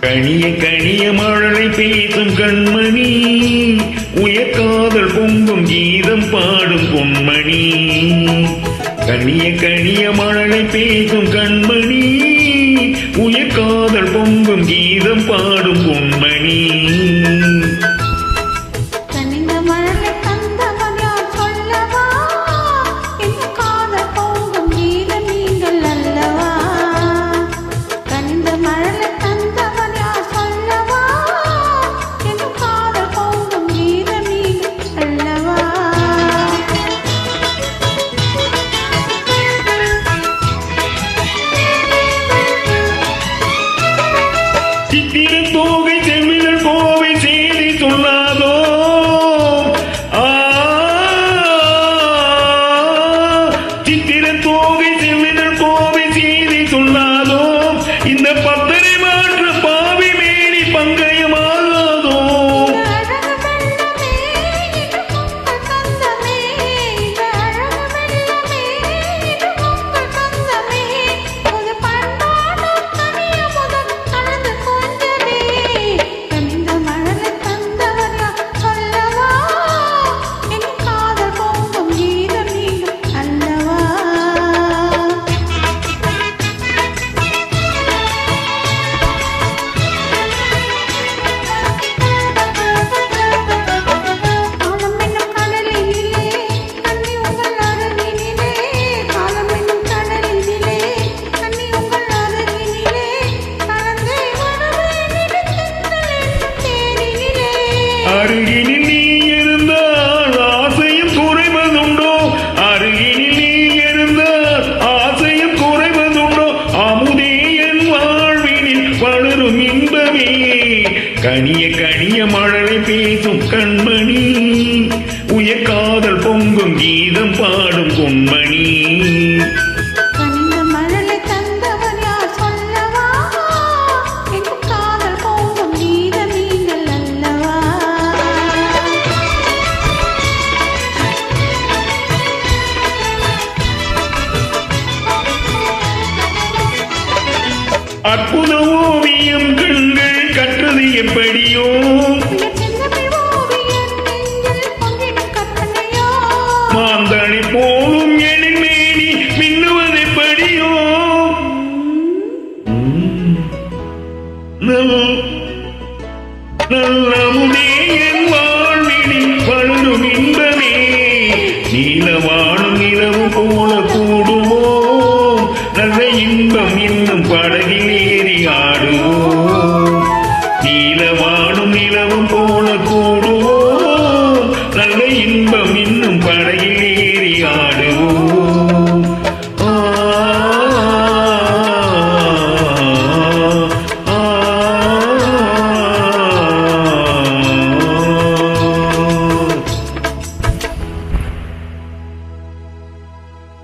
கணிய கணிய மழலை பேசும் கண்மணி, உயர்காதல் பொங்கும் கீதம் பாடும் பொன்மணி. கணிய கணிய மழலை பேசும் கண்மணி, உயர்காதல் பொங்கும் கீதம் பாடும் பொன்மணி. தோகை செம்மிழல் கோவை செய்தி சொல்லாதோ, சித்திர தோகை செம்மிழல் கோவை செய்தி சொல்லாதோ, இந்த பத்தரை மாற்று பாவி மேனி பங்கயமாகாதோ. அருகினில் நீ இருந்தால் ஆசையும் குறைவதுண்டோ, அருகினில் நீ இருந்தால் ஆசையும் குறைவதுண்டோ, அமுதே என் வாழ்வினில் வளரும் இன்பமே. கனிய கனிய மழலை பேசும் கண்மணி, உயர்காதல் பொங்கும் கீதம் பாடும் பொன்மணி. அற்புத ஓவியம் கண்கள் கற்றது எப்படியோ, மாந்தளி போலும் எழில் மேனி மின்னுவது எப்படியோ. நல்லமுதே என் வாழ்வினில் வளரும் இன்பமே. நீலவானும் நிலவு போல கூடுமோ, நல்ல இன்பம் இன்னும் படகில் ஏறி ஆடுவோம். நீலவானும் நிலவும் போல கூடுவோம், நல்ல இன்பம் இன்னும் படகில் ஏறி ஆடுவோம்.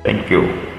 Thank you.